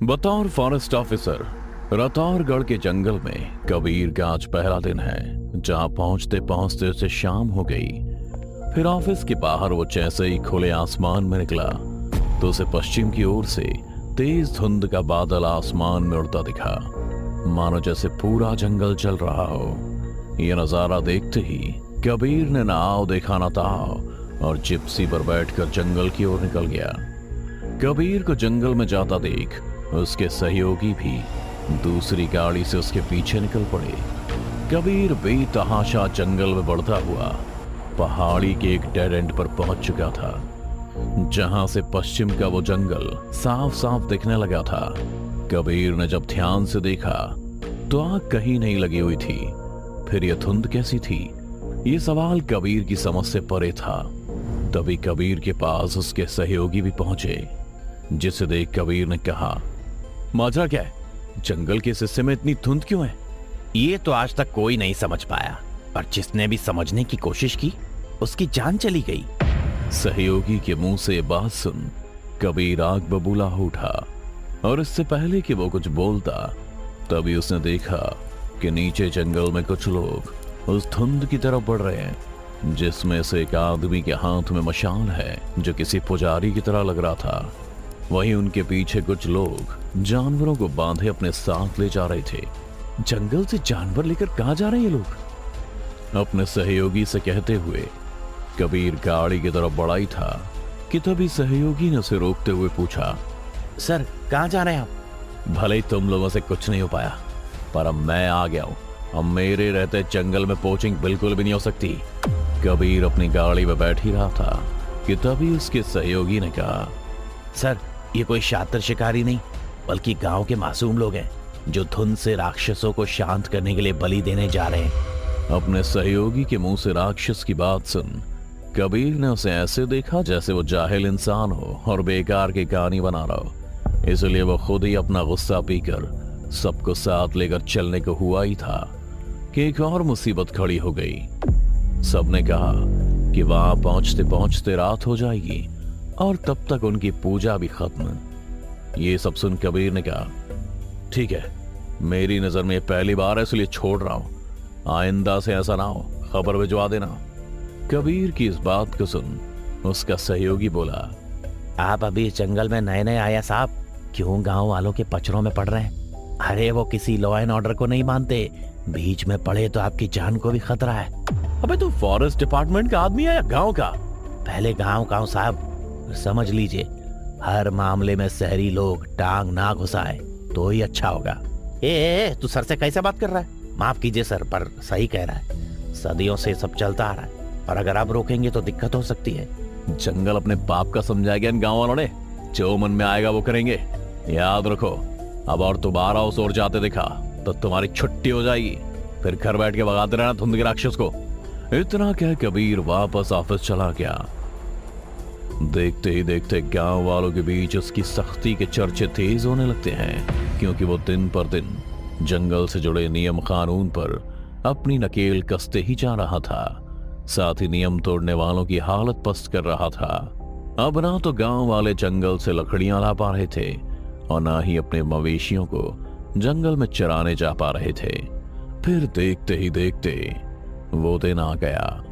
बतौर forest officer रतौरगढ़ के जंगल में कबीर का आज पहला दिन है। जहां पहुंचते पहुंचते उसे शाम हो गई। फिर ऑफिस के बाहर वो जैसे ही खुले आसमान में निकला तो उसे पश्चिम की ओर से तेज धुंध का बादल आसमान में उड़ता दिखा, मानो जैसे पूरा जंगल जल रहा हो। यह नजारा देखते ही कबीर ने ना आओ देखा ना ताओ और जिप्सी पर बैठकर जंगल की ओर निकल गया। कबीर को जंगल में जाता देख उसके सहयोगी भी दूसरी गाड़ी से उसके पीछे निकल पड़े। कबीर बेतहाशा जंगल में बढ़ता हुआ पहाड़ी के एक डेड एंड पर पहुंच चुका था, जहां से पश्चिम का वो जंगल साफ साफ दिखने लगा था। कबीर ने जब ध्यान से देखा तो आग कहीं नहीं लगी हुई थी। फिर यह धुंध कैसी थी? ये सवाल कबीर की समझ से परे था। तभी कबीर के पास उसके सहयोगी भी पहुंचे, जिसे देख कबीर ने कहा, माजरा क्या है? जंगल के इस हिस्से में इतनी धुंध क्यों है? ये तो आज तक कोई नहीं समझ पाया, और जिसने भी समझने की कोशिश की उसकी जान चली गई। सहयोगी के मुंह से ये बात सुन कबीर आग बबूला हो उठा, और इससे पहले कि वो कुछ बोलता तभी उसने देखा कि नीचे जंगल में कुछ लोग उस धुंध की तरफ बढ़ रहे हैं, जिसमें से एक आदमी के हाथ में मशाल है जो किसी पुजारी की तरह लग रहा था। वहीं उनके पीछे कुछ लोग जानवरों को बांधे अपने साथ ले जा रहे थे। जंगल से जानवर लेकर कहां जा रहे हैं ये लोग? अपने सहयोगी से कहते हुए कबीर गाड़ी की तरफ बढ़ा ही था कि तभी सहयोगी ने उसे रोकते हुए पूछा, सर कहां जा रहे हैं आप? भले ही तुम लोगों से कुछ नहीं हो पाया, पर अब मैं आ गया हूं। अब मेरे रहते जंगल में पोचिंग बिल्कुल भी नहीं हो सकती। कबीर अपनी गाड़ी में बैठ ही रहा था कि तभी उसके सहयोगी ने कहा, सर ये कोई शातिर शिकारी नहीं बल्कि गांव के मासूम लोग हैं जो धुंध से राक्षसों को शांत करने के लिए बलि देने जा रहे हैं। अपने सहयोगी के मुंह से राक्षस की बात सुन कबीर ने उसे ऐसे देखा जैसे वो जाहिल इंसान हो और बेकार की कहानी बना रहा हो। इसलिए वो खुद ही अपना गुस्सा पीकर सबको साथ लेकर चलने को हुआ ही था कि एक और मुसीबत खड़ी हो गई। सबने कहा कि वहां पहुंचते पहुंचते रात हो जाएगी और तब तक उनकी पूजा भी खत्म। ये सब सुन कबीर ने कहा, ठीक है, मेरी नजर में पहली बार है इसलिए छोड़ रहा हूं। आइंदा से ऐसा ना हो, खबर भिजवा देना। कबीर की इस बात को सुन उसका सहयोगी बोला, आप अभी जंगल में नए नए आया साहब, क्यों गांव वालों के पचड़ों में पड़ रहे हैं? अरे वो किसी लॉ एंड ऑर्डर को नहीं मानते, बीच में पड़े तो आपकी जान को भी खतरा है। अबे तू फॉरेस्ट डिपार्टमेंट का आदमी है या गांव का? पहले गांव साहब, समझ लीजिए हर मामले में शहरी लोग टांग ना घुसाए तो ही अच्छा होगा। तू सर से कैसे बात कर रहा है? माफ कीजिए सर, पर सही कह रहा है। सदियों से सब चलता आ रहा है और अगर आप रोकेंगे तो दिक्कत हो सकती है। जंगल अपने बाप का समझाएगा इन गांव वालों ने, जो मन में आएगा वो करेंगे। याद रखो, अब और दोबारा उस ओर जाते दिखा तो तुम्हारी छुट्टी हो जाएगी। फिर घर बैठ के भगाते रहना धुंध के राक्षस को। इतना कह कबीर वापस ऑफिस चला गया। देखते ही देखते गांव वालों के बीच उसकी सख्ती के चर्चे तेज होने लगते हैं, क्योंकि वो दिन पर दिन जंगल से जुड़े नियम कानून पर अपनी नकेल कसते ही जा रहा था। साथ ही नियम तोड़ने वालों की हालत पस्त कर रहा था। अब ना तो गांव वाले जंगल से लकड़ियां ला पा रहे थे और ना ही अपने मवेशियों को जंगल में चराने जा पा रहे थे। फिर देखते ही देखते वो दिन आ गया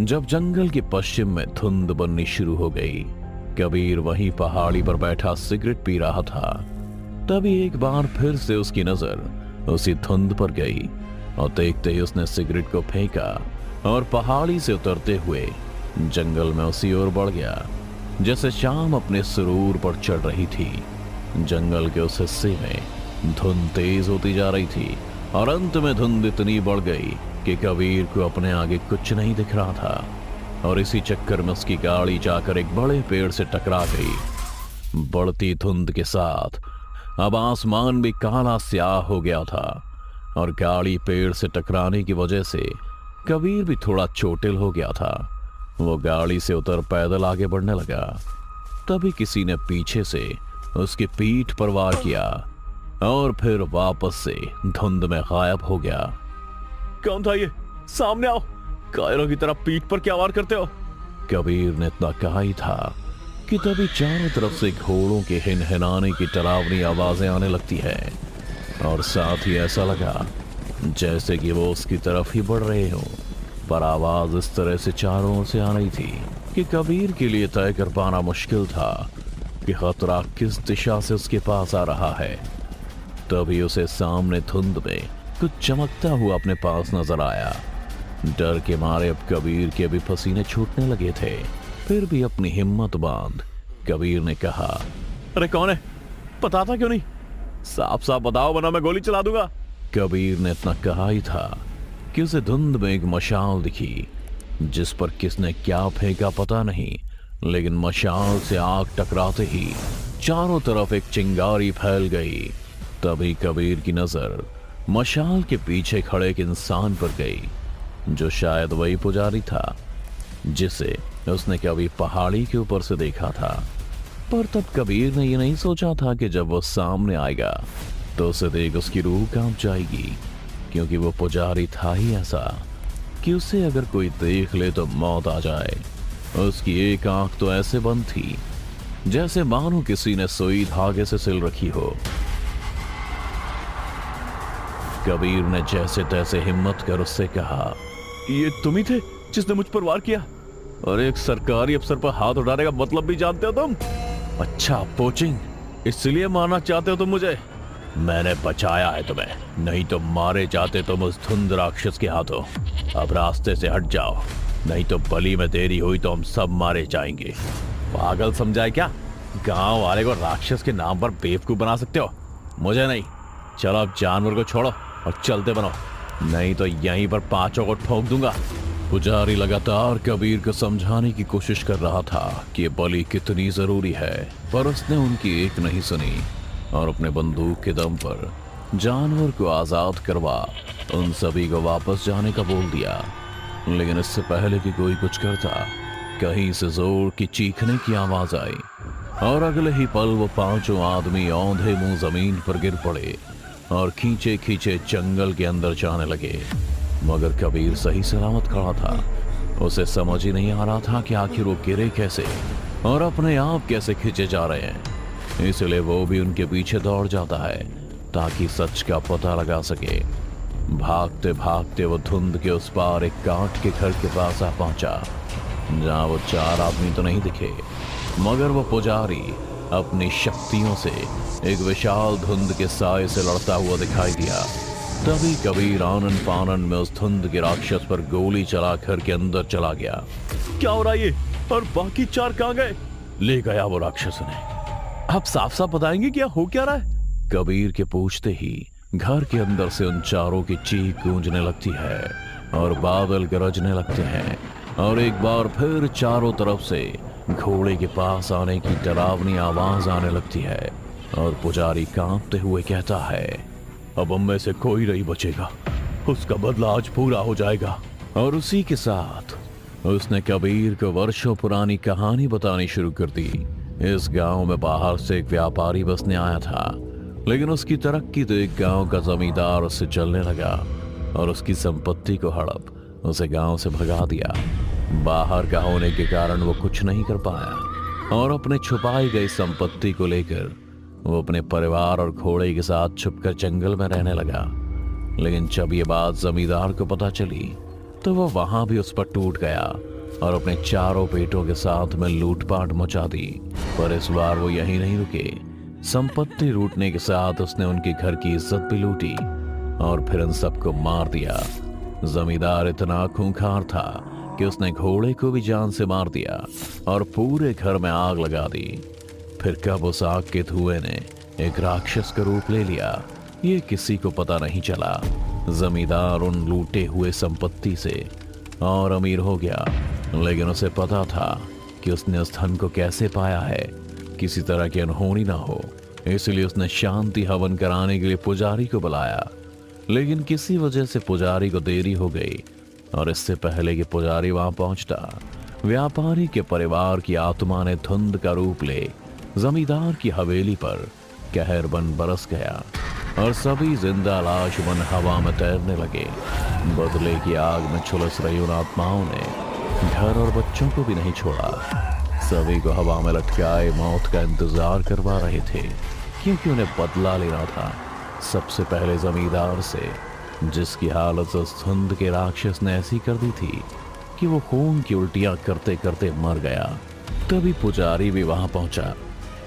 जब जंगल के पश्चिम में धुंध बननी शुरू हो गई। कबीर वहीं पहाड़ी पर बैठा सिगरेट पी रहा था। तभी एक बार फिर से उसकी नजर उसी धुंध पर गई और देखते ही उसने सिगरेट को फेंका और पहाड़ी से उतरते हुए जंगल में उसी ओर बढ़ गया जैसे शाम अपने सुरूर पर चढ़ रही थी। जंगल के उस हिस्से में धुंध तेज होती जा रही थी और अंत में धुंध इतनी बढ़ गई कि कबीर को अपने आगे कुछ नहीं दिख रहा था और इसी चक्कर में उसकी गाड़ी जाकर एक बड़े पेड़ से टकरा गई। बढ़ती धुंध के साथ अब आसमान भी काला स्याह हो गया था और गाड़ी पेड़ से टकराने की वजह से कबीर भी थोड़ा चोटिल हो गया था। वो गाड़ी से उतर पैदल आगे बढ़ने लगा। तभी किसी ने पीछे से उसकी पीठ पर वार किया और फिर वापस से धुंध में गायब हो गया। कौन था ये? सामने आओ, कायरों की तरह पीठ पर क्या वार करते हो? कबीर ने इतना कहा ही था कि तभी चारों तरफ से घोड़ों के हिनहिनाने की डरावनी आवाजें आने लगती है और साथ ही ऐसा लगा जैसे कि वो उसकी तरफ ही बढ़ रहे हो। पर आवाज इस तरह से चारों ओर से आ रही थी कि कबीर के लिए तय कर पाना मुश्किल था कि खतरा किस दिशा से उसके पास आ रहा है। तभी उसे सामने धुंध में कुछ चमकता हुआ अपने पास नजर आया। डर के मारे अब कबीर के भी पसीने छूटने लगे थे। फिर भी अपनी हिम्मत बांध कबीर ने कहा, अरे कौन है, बताता क्यों नहीं? साफ साफ बताओ वरना मैं गोली चला दूंगा। कबीर ने इतना कहा ही था कि उसे धुंध में एक मशाल दिखी, जिस पर किसने क्या फेंका पता नहीं, लेकिन मशाल से आग टकराते ही चारों तरफ एक चिंगारी फैल गई। तभी कबीर की नजर मशाल के पीछे खड़े एक इंसान पर गई, जो शायद वही पुजारी था जिसे उसने कभी पहाड़ी के ऊपर से देखा था। पर तब कबीर ने यह नहीं सोचा था कि जब वो सामने आएगा तो उसे देख उसकी रूह कांप जाएगी, क्योंकि वो पुजारी था ही ऐसा कि उसे अगर कोई देख ले तो मौत आ जाए। उसकी एक आंख तो ऐसे बंद थी जैसे मानो किसी ने सुई धागे से सिल रखी हो। कबीर ने जैसे तैसे हिम्मत कर उससे कहा, ये तुम ही थे जिसने मुझ पर वार किया? और एक सरकारी अफसर पर हाथ उठाने का मतलब भी जानते हो तुम? अच्छा पोचिंग, इसलिए मारना चाहते हो तुम मुझे? मैंने बचाया है तुम्हें, नहीं तो मारे जाते तुम उस धुंध राक्षस के हाथों। अब रास्ते से हट जाओ, नहीं तो बलि में देरी हुई तो हम सब मारे जाएंगे। पागल समझाए क्या? गांव वाले को राक्षस के नाम पर बेवकूफ बना सकते हो? मुझे नहीं। चलो अब जानवर को छोड़ो और चलते बनो, नहीं तो यहीं पर पांचों को ठोक दूंगा। पुजारी लगातार कबीर को समझाने की कोशिश कर रहा था कि बलि कितनी जरूरी है, पर उसने उनकी एक नहीं सुनी और अपने बंदूक के दम पर जानवर को आजाद करवा उन सभी को वापस जाने का बोल दिया। लेकिन इससे पहले कि कोई कुछ करता, कहीं से जोर की चीखने की आवाज आई और अगले ही पल वो पांचों आदमी औंधे मुंह जमीन पर गिर पड़े और खींचे खींचे जंगल के अंदर जाने लगे। मगर कबीर सही सलामत खड़ा था। उसे समझ ही नहीं आ रहा था कि आखिर वो गिरे कैसे और अपने आप कैसे खींचे जा रहे हैं। इसलिए वो भी उनके पीछे दौड़ जाता है ताकि सच का पता लगा सके। भागते भागते वो धुंध के उस पार एक कांट के घर के पास आ पहुंचा, जहां वो चार आदमी तो नहीं दिखे, मगर वो पुजारी अपनी शक्तियों से एक विशाल धुंध के साए से लड़ता हुआ दिखाई दिया। तभी कबीर आनन फानन में उस धुंध के राक्षस पर गोली चला घर के अंदर चला गया। क्या हो रहा है ये? और बाकी चार कहां गए? ले गया वो राक्षस ने। आप साफ साफ बताएंगे क्या हो क्या रहा है? कबीर के पूछते ही घर के अंदर से उन चारों की चीख गूंजने लगती है और बादल गरजने लगते हैं और एक बार फिर चारों तरफ से घोड़े के पास आने की डरावनी आवाज आने लगती है और पुजारी कांपते हुए कहता है, अब हम में से कोई नहीं बचेगा, उसका बदला आज पूरा हो जाएगा। और उसी के साथ उसने कबीर को वर्षों पुरानी कहानी बतानी शुरू कर दी। इस गांव में बाहर से एक व्यापारी बसने आया था, लेकिन उसकी तरक्की तो एक गांव का जमींदार उससे चलने लगा और उसकी संपत्ति को हड़प उसे गांव से भगा दिया। बाहर का होने के कारण वो कुछ नहीं कर पाया और अपने छुपाई गई संपत्ति को लेकर वो अपने परिवार और घोड़े के साथ छुपकर जंगल में रहने लगा। लेकिन जब ये बात जमींदार को पता चली तो वो वहां भी उस पर टूट गया और अपने चारों बेटों के साथ में लूटपाट मचा दी। पर इस बार वो यहीं नहीं रुके। संपत्ति लूटने के साथ उसने उनके घर की इज्जत भी लूटी और फिर उन सबको मार दिया। जमींदार इतना खूंखार था कि उसने घोड़े को भी जान से मार दिया और पूरे घर में आग लगा दी। फिर कब उस आग के धुएं ने एक राक्षस का रूप ले लिया, ये किसी को पता नहीं चला। जमींदार उन लूटे हुए संपत्ति से और अमीर हो गया, लेकिन उसे पता था कि उसने उस धन को कैसे पाया है, किसी तरह की अनहोनी ना हो। इसलिए उसने शांति हवन कराने के लिए पुजारी को बुलाया, लेकिन किसी वजह से पुजारी को देरी हो गई और इससे पहले कि पुजारी वहां पहुंचता, व्यापारी के परिवार की आत्मा ने धुंध का रूप ले जमींदार की हवेली पर कहर बन बरस गया और सभी जिंदा लाश बन हवा में तैरने लगे। बदले की आग में झुलस रही उन आत्माओं ने घर और बच्चों को भी नहीं छोड़ा। सभी को हवा में लटकाए मौत का इंतजार करवा रहे थे, क्योंकि उन्हें बदला लेना था सबसे पहले जमींदार से, जिसकी हालत उस धुंध के राक्षस ने ऐसी कर दी थी कि वो खून की उल्टियां करते करते मर गया। तभी पुजारी भी वहां पहुंचा।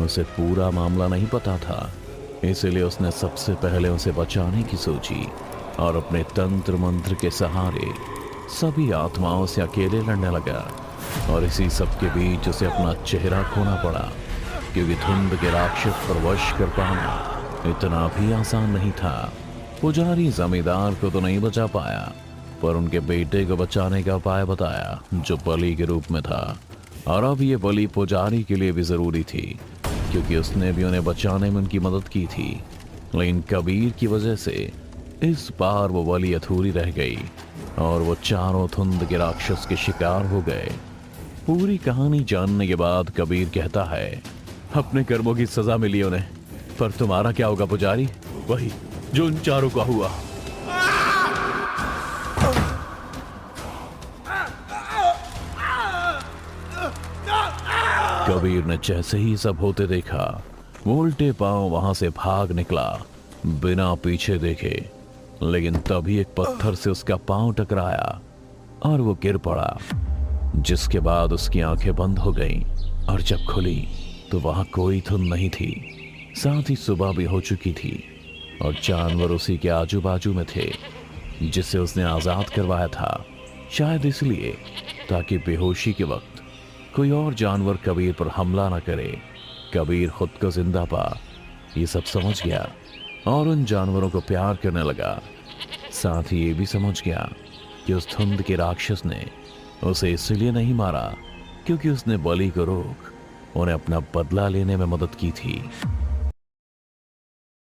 उसे पूरा मामला नहीं पता था, इसलिए उसने सबसे पहले उसे बचाने की सोची और अपने तंत्र मंत्र के सहारे सभी आत्माओं से अकेले लड़ने लगा। और इसी सब के बीच उसे अपना चेहरा खोना पड़ा, क्योंकि धुंध के राक्षस पर वश कर पाना इतना भी आसान नहीं था। पुजारी जमींदार को तो नहीं बचा पाया, पर उनके बेटे को बचाने का उपाय बताया, जो बलि के रूप में था। और अब ये बलि पुजारी के लिए भी जरूरी थी, क्योंकि उसने भी उन्हें बचाने में उनकी मदद की थी। लेकिन कबीर की वजह से इस बार वो बलि अधूरी रह गई और वो चारों धुंध के राक्षस के शिकार हो गए। पूरी कहानी जानने के बाद कबीर कहता है, अपने कर्मों की सजा मिली उन्हें, पर तुम्हारा क्या होगा पुजारी? वही जो उन चारों का हुआ। कबीर ने जैसे ही सब होते देखा, वो उल्टे पांव वहां से भाग निकला बिना पीछे देखे। लेकिन तभी एक पत्थर से उसका पांव टकराया और वो गिर पड़ा, जिसके बाद उसकी आंखें बंद हो गईं। और जब खुली तो वहां कोई धुन नहीं थी, साथ ही सुबह भी हो चुकी थी और जानवर उसी के आजू बाजू में थे, जिसे उसने आजाद करवाया था, शायद इसलिए ताकि बेहोशी के वक्त कोई और जानवर कबीर पर हमला न करे। कबीर खुद को जिंदा पा ये सब समझ गया और उन जानवरों को प्यार करने लगा। साथ ही ये भी समझ गया कि उस धुंध के राक्षस ने उसे इसलिए नहीं मारा क्योंकि उसने बलि को रोक उन्हें अपना बदला लेने में मदद की थी।